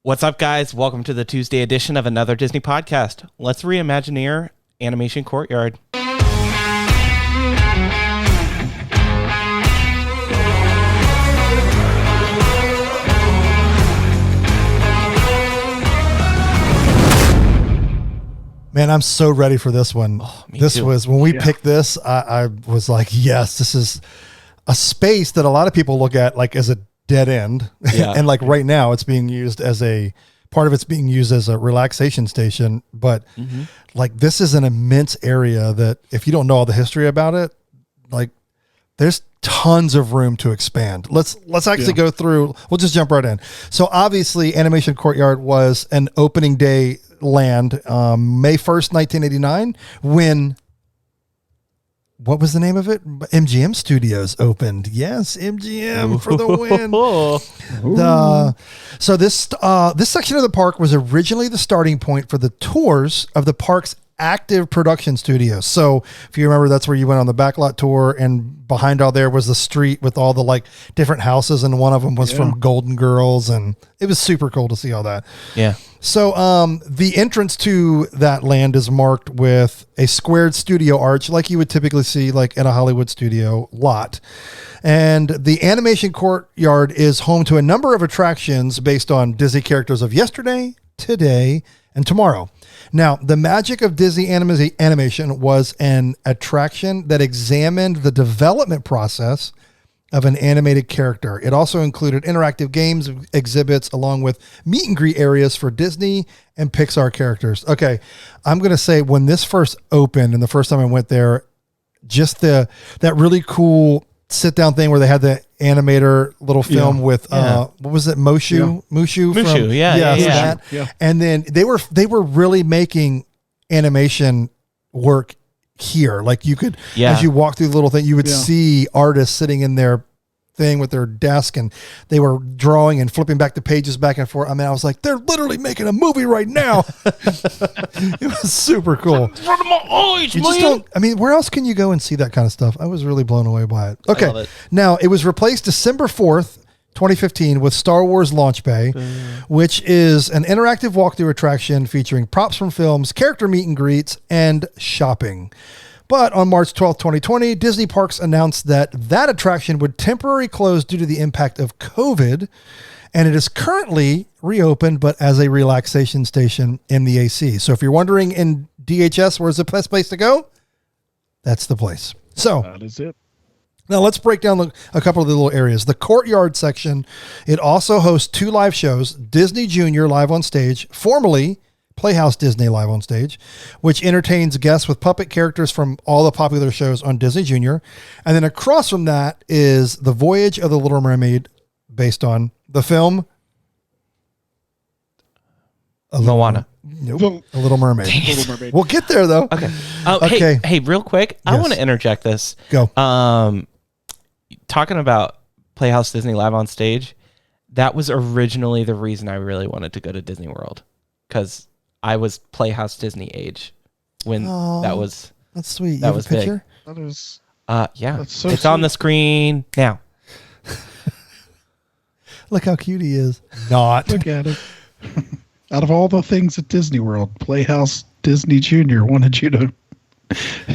What's up, guys? Welcome to the Tuesday edition of Another Disney Podcast. Let's reimagineer Animation Courtyard. Man, I'm so ready for this one. This too. Was when we picked this, I was like, yes, this is a space that a lot of people look at like as a dead end. Yeah. And like right now it's being used as part of it's being used as a relaxation station. But like this is an immense area that if you don't know all the history about it, like there's tons of room to expand. Let's actually go through. We'll just jump right in. So obviously Animation Courtyard was an opening day land, May 1st, 1989, when, what was the name of it? MGM Studios opened. Yes, MGM for the win. So this section of the park was originally the starting point for the tours of the park's active production studios. So if you remember, that's where you went on the backlot tour, and behind all there was the street with all the like different houses, and one of them was from Golden Girls, and it was super cool to see all that. Yeah. So the entrance to that land is marked with a squared studio arch like you would typically see like in a Hollywood studio lot. And the Animation Courtyard is home to a number of attractions based on Disney characters of yesterday, today, and tomorrow. Now, the magic of Disney animation was an attraction that examined the development process of an animated character. It also included interactive games, exhibits, along with meet and greet areas for Disney and Pixar characters. Okay, I'm going to say when this first opened and the first time I went there, just that really cool sit-down thing where they had the animator little film with what was it, Mushu? Mushu. And then they were really making animation work here. Like you could, as you walk through the little thing, you would see artists sitting in their thing with their desk, and they were drawing and flipping back the pages back and forth. I mean, I was like, they're literally making a movie right now. It was super cool. In front of my eyes, you just don't, I mean, where else can you go and see that kind of stuff? I was really blown away by it. Okay. Now it was replaced December 4th, 2015 with Star Wars Launch Bay, which is an interactive walkthrough attraction featuring props from films, character meet and greets, and shopping. But on March 12th, 2020, Disney Parks announced that attraction would temporarily close due to the impact of COVID, and it is currently reopened, but as a relaxation station in the AC. So if you're wondering in DHS, where's the best place to go? That's the place. So that is it. Now let's break down a couple of the little areas. The Courtyard section, it also hosts 2 live shows, Disney Junior live on stage, formerly Playhouse Disney live on stage, which entertains guests with puppet characters from all the popular shows on Disney Junior. And then across from that is The Voyage of the Little Mermaid, based on the film Moana. Nope. A Little Mermaid. Little Mermaid. We'll get there though. Okay. Hey, real quick, I want to interject this. Go. Talking about Playhouse Disney live on stage, that was originally the reason I really wanted to go to Disney World, because I was Playhouse Disney age when that was. That's sweet. That was big. That is. Yeah. It's sweet. On the screen now. Look how cute he is. Not. Look at it. Out of all the things at Disney World, Playhouse Disney Junior wanted you to.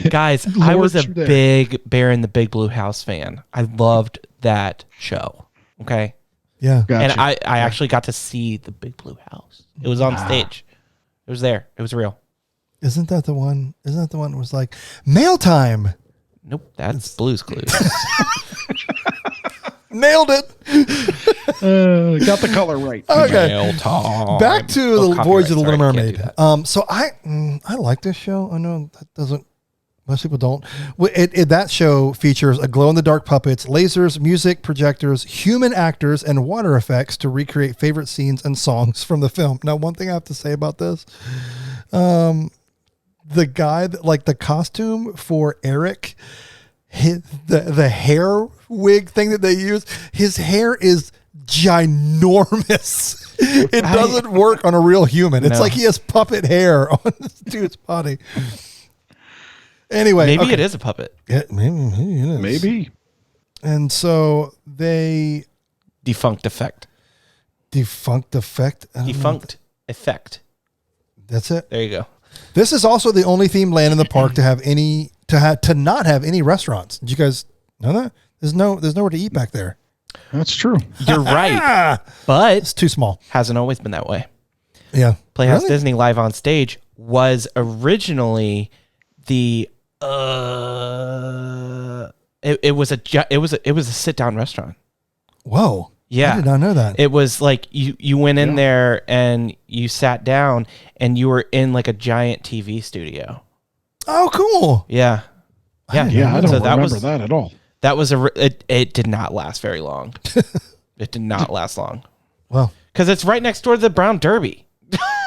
Guys, I was a big Bear in the Big Blue House fan. I loved that show. Okay. Yeah. Gotcha. And I actually got to see the Big Blue House. It was on stage. It was there. It was real. Isn't that the one that was like, mail time? Nope. That's Blue's Clues. Nailed it. Got the color right. Okay. Mail time. Back to the Voyage of the Little Mermaid. So I like this show. I know that doesn't. Most people don't. That show features a glow-in-the-dark puppets, lasers, music, projectors, human actors, and water effects to recreate favorite scenes and songs from the film. Now, one thing I have to say about this, the guy that, like the costume for Eric, the hair wig thing that they use, his hair is ginormous. It doesn't work on a real human. It's like he has puppet hair on this dude's body. Anyway, maybe it is a puppet. Maybe it is. Maybe. And so they defunct effect. Defunct Effect. I don't know. Defunct Effect. That's it. There you go. This is also the only themed land in the park to not have any restaurants. Did you guys know that? There's nowhere to eat back there. That's true. You're right. But It's too small. hasn't always been that way. Yeah. Playhouse Really? Disney Live on Stage was originally the it was a sit down restaurant. Whoa. Yeah. I did not know that. It was like you went in there and you sat down and you were in like a giant TV studio. Oh, cool. Yeah. Yeah. Yeah, I don't So remember that at all. That was it did not last very long. It did not last long. Well. Because it's right next door to the Brown Derby.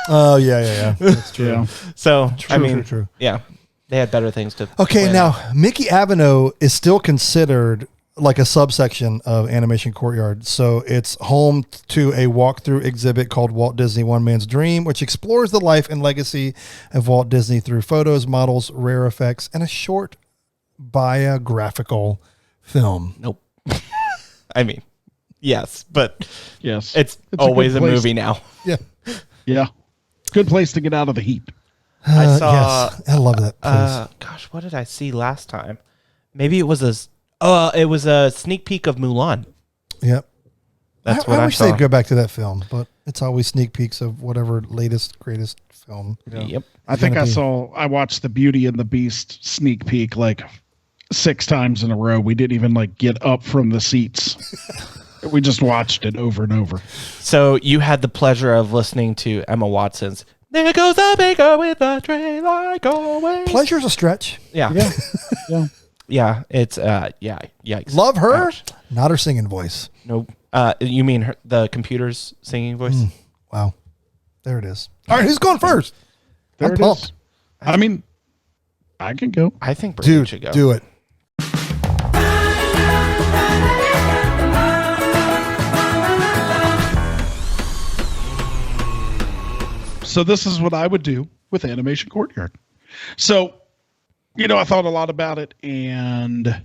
Oh, yeah. That's true. Yeah. So, True. yeah, they had better things to Okay, plan now on. Mickey Avenue is still considered like a subsection of Animation Courtyard. So it's home to a walkthrough exhibit called Walt Disney One Man's Dream, which explores the life and legacy of Walt Disney through photos, models, rare effects, and a short biographical film. Nope. I mean, yes, but Yes. it's a always good a place. movie now. Yeah. Yeah. Good place to get out of the heat. I saw. Yes, I love that place. Gosh, what did I see last time? Maybe it was a sneak peek of Mulan. Yep. That's what I wish saw. they'd go back to that film, but it's always sneak peeks of whatever latest, greatest film. Yep. I think gonna be- I watched the Beauty and the Beast sneak peek like 6 times in a row. We didn't even like get up from the seats. We just watched it over and over. So you had the pleasure of listening to Emma Watson's "There Goes the Baker with the Tray Like Always." Pleasure's a stretch. Yeah. Yeah. Yeah. Yeah. It's yikes. Love her, Ouch. not her singing voice. Nope. You mean the computer's singing voice? Wow. There it is. All right, who's going first? There I'm it pumped. is. I mean, I can go. I think Brandon Dude, should go. do it. So this is what I would do with Animation Courtyard. So, I thought a lot about it, and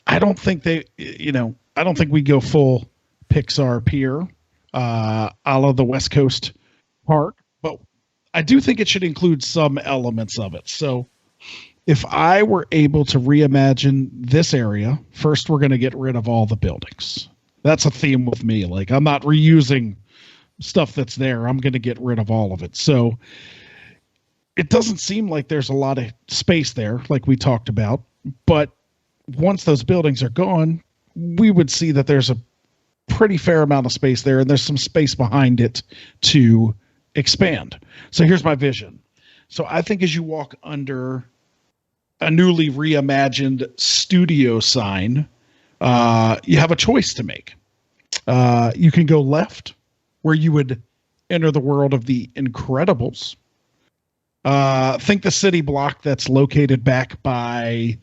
I don't think I don't think we go full Pixar Pier, a la the West Coast Park, but I do think it should include some elements of it. So if I were able to reimagine this area, first we're going to get rid of all the buildings. That's a theme with me. Like, I'm not reusing stuff that's there. I'm going to get rid of all of it. So it doesn't seem like there's a lot of space there, like we talked about. But once those buildings are gone, we would see that there's a pretty fair amount of space there, and there's some space behind it to expand. So here's my vision. So I think as you walk under a newly reimagined studio sign, you have a choice to make. You can go left, where you would enter the world of the Incredibles. Think the city block that's located back by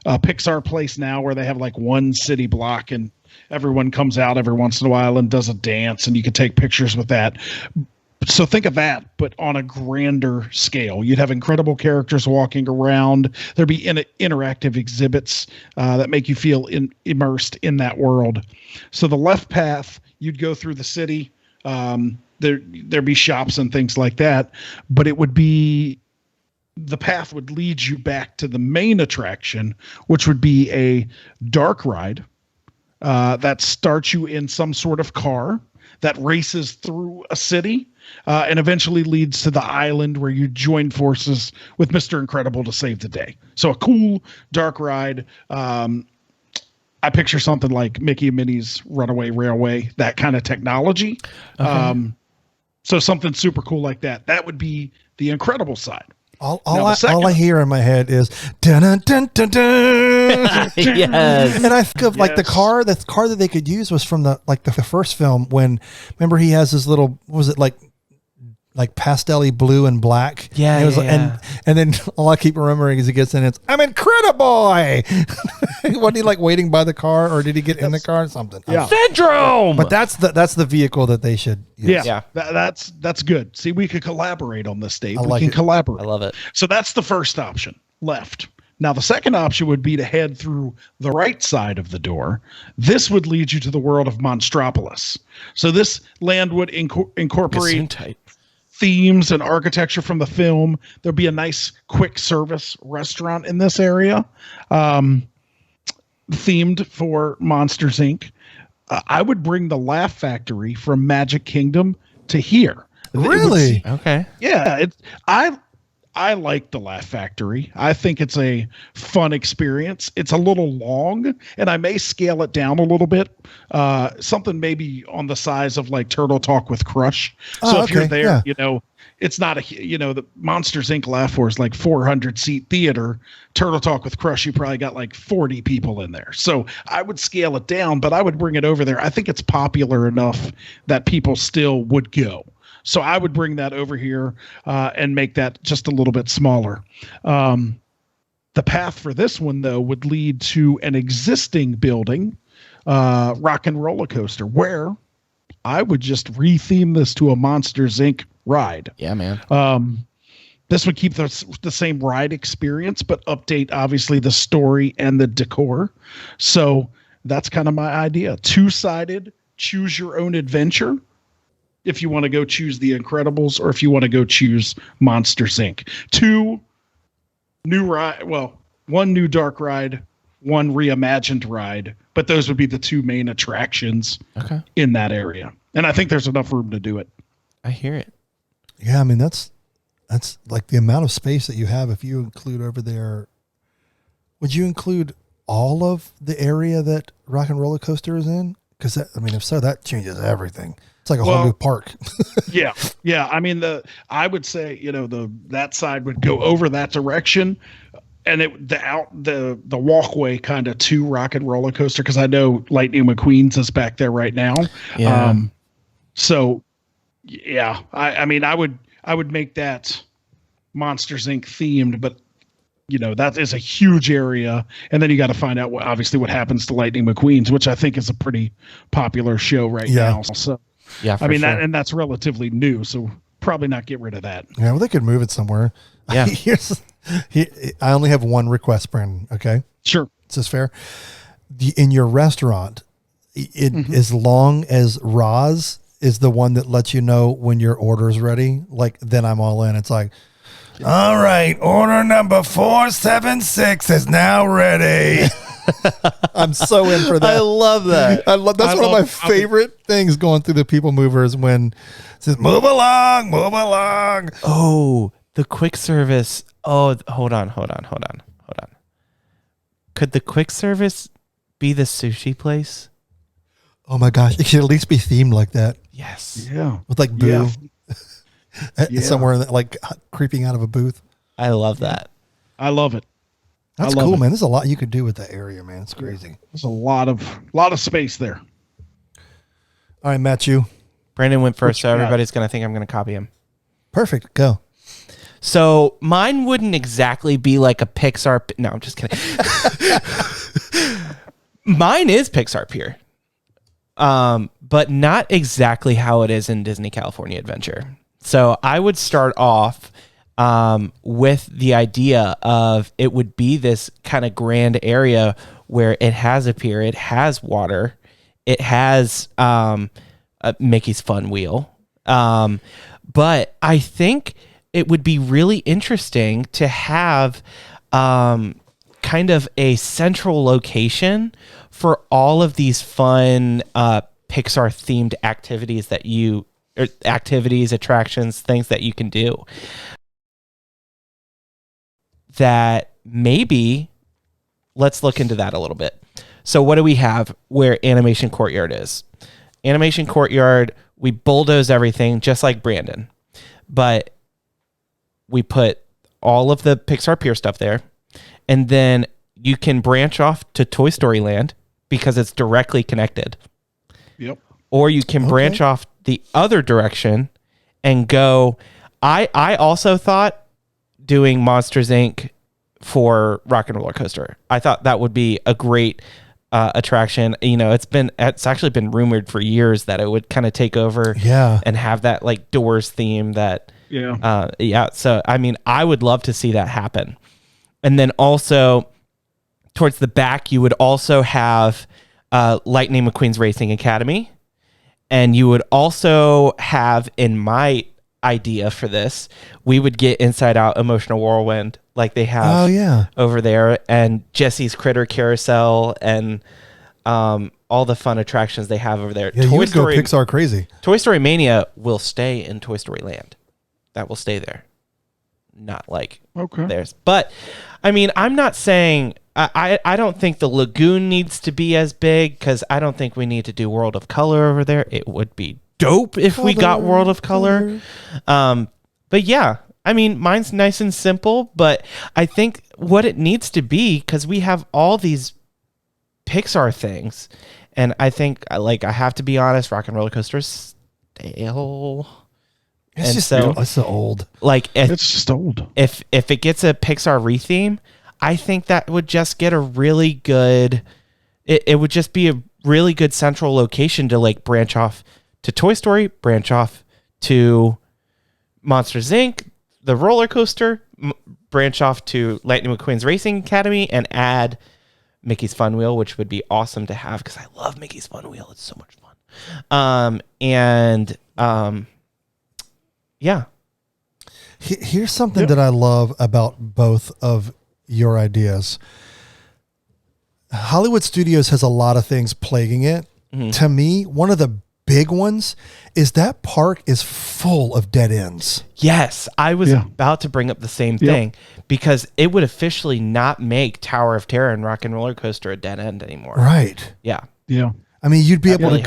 Pixar Place now, where they have like one city block and everyone comes out every once in a while and does a dance, and you can take pictures with that. So think of that, but on a grander scale. You'd have incredible characters walking around. There'd be interactive exhibits that make you feel immersed in that world. So the left path, you'd go through the city. There'd be shops and things like that, but the path would lead you back to the main attraction, which would be a dark ride that starts you in some sort of car that races through a city and eventually leads to the island where you join forces with Mr. Incredible to save the day. So a cool dark ride. I picture something like Mickey and Minnie's Runaway Railway, that kind of technology. Okay. So something super cool like that. That would be the Incredible side. All Now, the I second- hear in my head is dun dun dun dun dun. Yes. And I think of like the Yes. car that they could use was from the first film, when remember he has his little, what was it, like pastel-y blue and black. Yeah, and it was yeah. and then all I keep remembering is he gets in, it's I'm Incredible. Wasn't he like waiting by the car, or did he get in the car or something? Yeah. Syndrome. But that's the vehicle that they should use. Yeah. Yeah. That's good. See, we could collaborate on this, Dave. I We like can it. collaborate. I love it. So that's the first option, left. Now, the second option would be to head through the right side of the door. This would lead you to the world of Monstropolis. So this land would incorporate themes and architecture from the film. There'll be a nice quick service restaurant in this area, themed for Monsters, Inc. I would bring the Laugh Factory from Magic Kingdom to here. Really? Okay. Yeah, I like the Laugh Factory. I think it's a fun experience. It's a little long, and I may scale it down a little bit. Something maybe on the size of like Turtle Talk with Crush. So if you're there, it's not the Monsters Inc. Laugh Force like 400 seat theater. Turtle Talk with Crush, you probably got like 40 people in there. So I would scale it down, but I would bring it over there. I think it's popular enough that people still would go. So I would bring that over here and make that just a little bit smaller. The path for this one, though, would lead to an existing building, Rock and Roller Coaster, where I would just retheme this to a Monsters, Inc. ride. Yeah, man. This would keep the same ride experience, but update, obviously, the story and the decor. So that's kind of my idea. Two-sided, choose your own adventure. If you want to go choose The Incredibles or if you want to go choose Monsters, Inc. One new dark ride, one reimagined ride, but those would be the two main attractions in that area. And I think there's enough room to do it. I hear it. Yeah, I mean, that's like the amount of space that you have. If you include over there, would you include all of the area that Rock and Roller Coaster is in? Because, if so, that changes everything. It's like a whole new park. Yeah. I mean, I would say, that side would go over that direction, and the walkway kind of to Rock and Roller Coaster, because I know Lightning McQueen's is back there right now. Yeah. So yeah, I would make that Monsters Inc. themed, but that is a huge area, and then you got to find out what happens to Lightning McQueen's, which I think is a pretty popular show right now. So. Yeah, and that's relatively new, so probably not get rid of that. Yeah, well, they could move it somewhere. Yeah. I only have one request, Brandon. Okay. Sure. Is this fair? In your restaurant, as long as Roz is the one that lets you know when your order is ready, like then I'm all in. It's like, all right, order number 476 is now ready. I'm so in for that. I love that. That's one of my favorite things going through the People Movers when it says, move along, move along. Oh, the quick service. Oh, hold on. Could the quick service be the sushi place? Oh my gosh. It should at least be themed like that. Yes. Yeah. With like Boo somewhere like creeping out of a booth. I love that. I love it. That's cool, man. There's a lot you could do with that area, man. It's crazy. There's a lot of space there. All right, Matt, you. Brandon went first, so everybody's going to think I'm going to copy him. Perfect. Go. So mine wouldn't exactly be like a Pixar. No, I'm just kidding. Mine is Pixar Pier, but not exactly how it is in Disney California Adventure. So I would start off with the idea of it would be this kind of grand area where it has a pier, it has water, it has a Mickey's Fun Wheel. But I think it would be really interesting to have kind of a central location for all of these fun Pixar themed activities attractions, things that you can do. That maybe let's look into that a little bit. So what do we have where Animation Courtyard is? Animation Courtyard, we bulldoze everything just like Brandon, but we put all of the Pixar Pier stuff there, and then you can branch off to Toy Story Land because it's directly connected. Yep. Or you can branch off the other direction and go. I also thought doing Monsters Inc. for Rock and Roller Coaster. I thought that would be a great attraction. It's actually been rumored for years that it would kind of take over and have that like Doors theme that. So, I would love to see that happen. And then also towards the back, you would also have Lightning McQueen's Racing Academy. And you would also have, in my idea for this, we would get Inside Out Emotional Whirlwind like they have over there, and Jesse's Critter Carousel, and all the fun attractions they have over there. Yeah, you would go Pixar crazy. Toy Story Mania will stay in Toy Story Land. That will stay there. Not like theirs. But, I mean, I'm not saying... I don't think the lagoon needs to be as big, because I don't think we need to do World of Color over there. It would be dope if we got World of Color. But yeah, I mean, mine's nice and simple, but I think what it needs to be, because we have all these Pixar things, and I think, like, I have to be honest, Rock and Roller Coaster is stale. It's so old. Like, it's just old. If it gets a Pixar retheme, I think that would just get a really good... It would just be a really good central location to, like, branch off to Toy Story, branch off to Monsters, Inc., the roller coaster, branch off to Lightning McQueen's Racing Academy, and add Mickey's Fun Wheel, which would be awesome to have, because I love Mickey's Fun Wheel. It's so much fun. Yeah. Here's something that I love about both of your ideas. Hollywood Studios has a lot of things plaguing it. Mm-hmm. To me, one of the big ones is that park is full of dead ends. Yes, I was about to bring up the same thing, because it would officially not make Tower of Terror and Rock and Roller Coaster a dead end anymore. Right. Yeah. Yeah. I mean, you'd be able to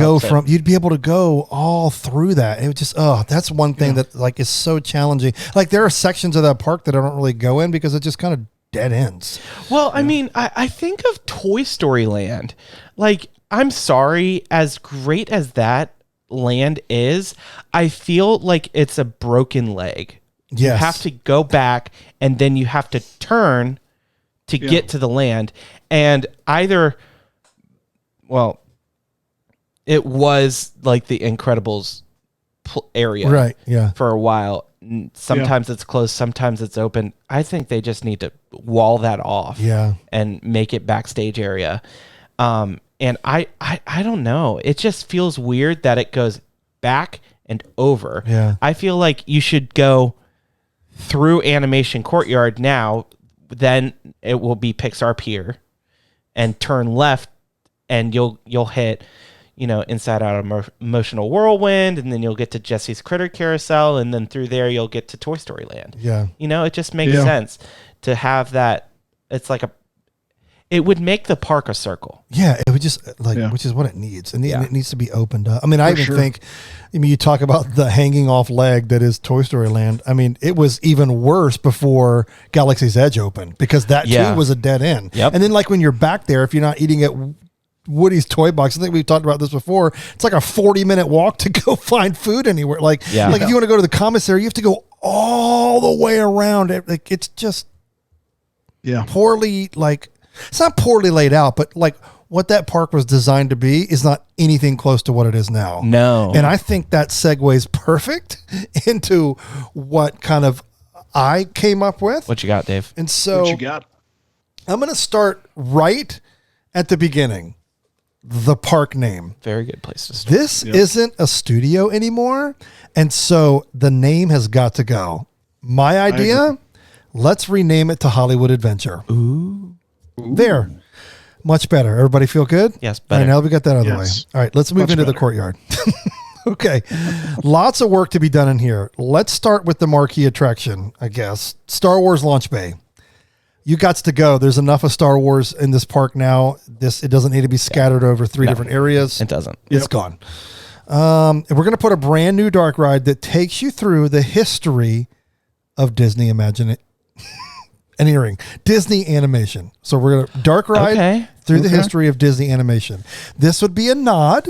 go all through that. It would just, that's one thing that, like, is so challenging. Like, there are sections of that park that I don't really go in because it just kind of dead ends. Well, I mean, I think of Toy Story Land. Like, I'm sorry, as great as that land is, I feel like it's a broken leg. Yes. You have to go back, and then you have to turn to get to the land. And either, well, it was like the Incredibles area, right? Yeah, for a while. Sometimes it's closed, sometimes it's open. I think they just need to wall that off, and make it backstage area. And I don't know. It just feels weird that it goes back and over. Yeah, I feel like you should go through Animation Courtyard now. Then it will be Pixar Pier, and turn left, and you'll hit, Inside Out Emotional Whirlwind, and then you'll get to Jesse's Critter Carousel, and then through there you'll get to Toy Story Land. Yeah. It just makes sense to have that. It's like it would make the park a circle. Yeah, it would just which is what it needs. And it needs to be opened up. I mean, you talk about the hanging off leg that is Toy Story Land. I mean, it was even worse before Galaxy's Edge opened, because that too was a dead end. Yep. And then, like, when you're back there, if you're not eating at Woody's Toy Box, I think we've talked about this before, it's like a 40-minute walk to go find food anywhere. Like if you want to go to the commissary, you have to go all the way around it. Like, it's just poorly, like, it's not poorly laid out, but like what that park was designed to be is not anything close to what it is now. No. And I think that segues perfect into what kind of I came up with. What you got, Dave? And so what you got? I'm going to start right at the beginning. The park name. Very good place to start. This isn't a studio anymore, and so the name has got to go. My idea, let's rename it to Hollywood Adventure. Ooh. There. Much better. Everybody feel good? Yes, better. All right, now we got that out of the way. All right, let's move into the courtyard. Okay. Lots of work to be done in here. Let's start with the marquee attraction, I guess. Star Wars Launch Bay. You got to go. There's enough of Star Wars in this park now. It doesn't need to be scattered over three different areas. It doesn't. It's gone. And we're going to put a brand new dark ride that takes you through the history of Disney Disney animation. So we're going to dark ride through the history of Disney animation. This would be a nod.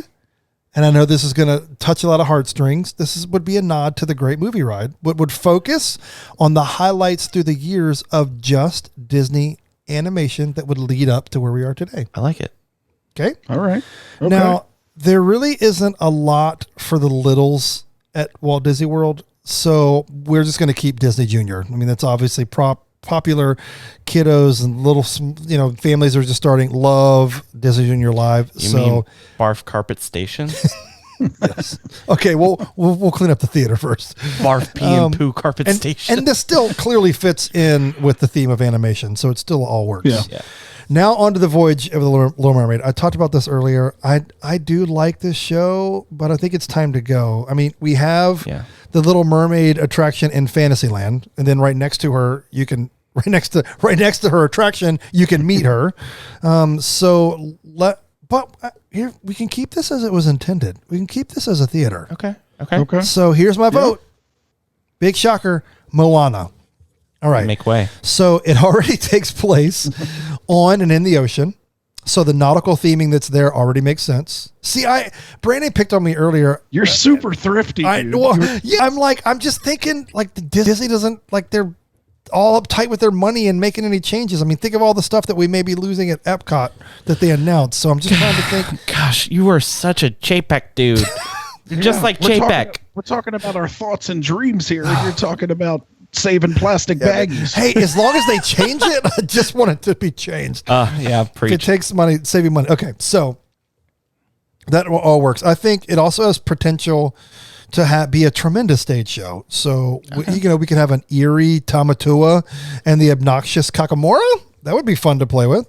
And I know this is going to touch a lot of heartstrings. Would be a nod to the Great Movie Ride, but would focus on the highlights through the years of just Disney animation that would lead up to where we are today. I like it. Okay. All right. Okay. Now, there really isn't a lot for the littles at Walt Disney World, so we're just going to keep Disney Junior. I mean, that's obviously popular kiddos and little, families are just starting love Disney Junior Live. You mean Barf Carpet Station? Yes. Okay, we'll clean up the theater first. Barf Pee and Poo Carpet Station. And this still clearly fits in with the theme of animation, so it still all works. Yeah. Now on to the Voyage of the Little Mermaid. I talked about this earlier. I do like this show, but I think it's time to go. I mean, we have the Little Mermaid attraction in Fantasyland, and then right next to her, right next to her attraction, you can meet her. But here we can keep this as it was intended. We can keep this as a theater. Okay. So here's my vote. Big shocker, Moana. All right. Make way. So it already takes place on and in the ocean. So the nautical theming that's there already makes sense. See, Brandon picked on me earlier. You're super thrifty, dude. I'm just thinking like Disney doesn't like they're all uptight with their money and making any changes. I mean, think of all the stuff that we may be losing at Epcot that they announced. So I'm just trying to think. Gosh, you are such a Chapek dude. You're just like Chapek. We're talking about our thoughts and dreams here. You're talking about saving plastic baggies. Hey, as long as they change it, I just want it to be changed. Preach. If it takes money, saving money. Okay, so that all works. I think it also has potential to be a tremendous stage show. So, we could have an eerie Tamatua and the obnoxious Kakamora. That would be fun to play with.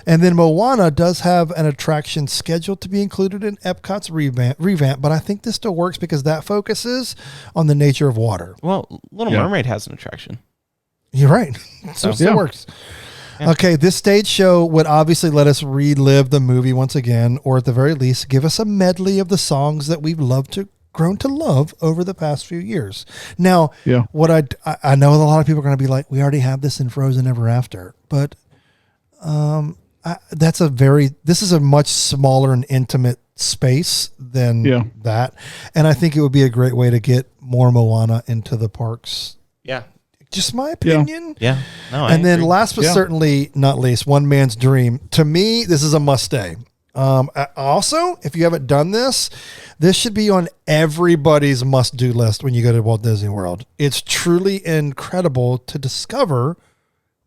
And then Moana does have an attraction scheduled to be included in Epcot's revamp, but I think this still works because that focuses on the nature of water. Well, Little Mermaid has an attraction. You're right. So it still works. Yeah. Okay, this stage show would obviously let us relive the movie once again, or at the very least, give us a medley of the songs that we've grown to love over the past few years. Now, what I know a lot of people are going to be like, we already have this in Frozen Ever After, but this is a much smaller and intimate space than that. And I think it would be a great way to get more Moana into the parks. Yeah. Just my opinion. Yeah. No, and then last but certainly not least, One Man's Dream. To me, this is a must stay. Also, if you haven't done this should be on everybody's must-do list when you go to Walt Disney World. It's truly incredible to discover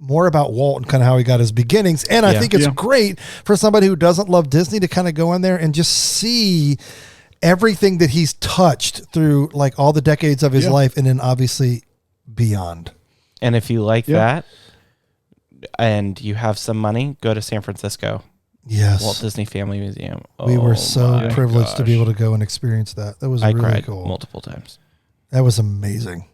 more about Walt and kind of how he got his beginnings. And I think it's great for somebody who doesn't love Disney to kind of go in there and just see everything that he's touched through like all the decades of his life and then obviously beyond. And if you like that and you have some money, go to San Francisco. Yes. Walt Disney Family Museum. We were so privileged to be able to go and experience that. That was really cried cool. Multiple times. That was amazing.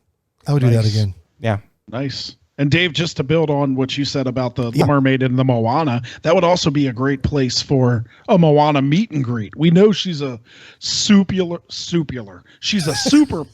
I would do that again. Yeah. Nice. And Dave, just to build on what you said about the Mermaid and the Moana, that would also be a great place for a Moana meet and greet. We know she's a super popular. She's a super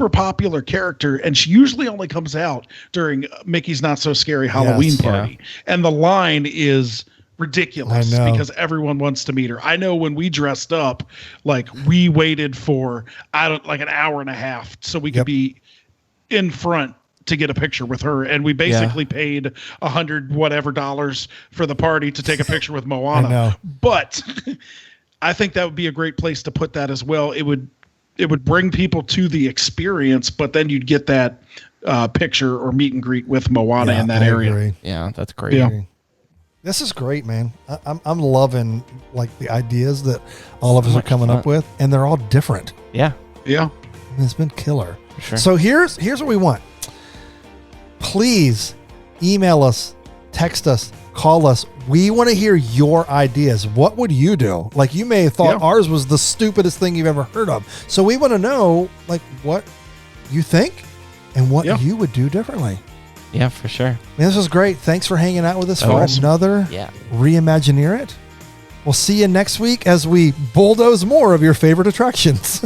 popular character, and she usually only comes out during Mickey's Not So Scary Halloween party. And the line is ridiculous because everyone wants to meet her. I know when we dressed up, like we waited for an hour and a half so we could be in front to get a picture with her, and we basically paid $100 whatever for the party to take a picture with Moana. I know. But I think that would be a great place to put that as well. It would bring people to the experience, but then you'd get that picture or meet and greet with Moana in that area. Agree. Yeah, that's great. Yeah. This is great, man. I'm loving like the ideas that all of us are coming up with, and they're all different. Yeah. Yeah. It's been killer. Sure. So here's what we want. Please email us, text us, call us. We want to hear your ideas. What would you do? Like you may have thought ours was the stupidest thing you've ever heard of. So we want to know like what you think and what you would do differently. Yeah, for sure. Man, this was great. Thanks for hanging out with us for another Reimagineer It. We'll see you next week as we bulldoze more of your favorite attractions.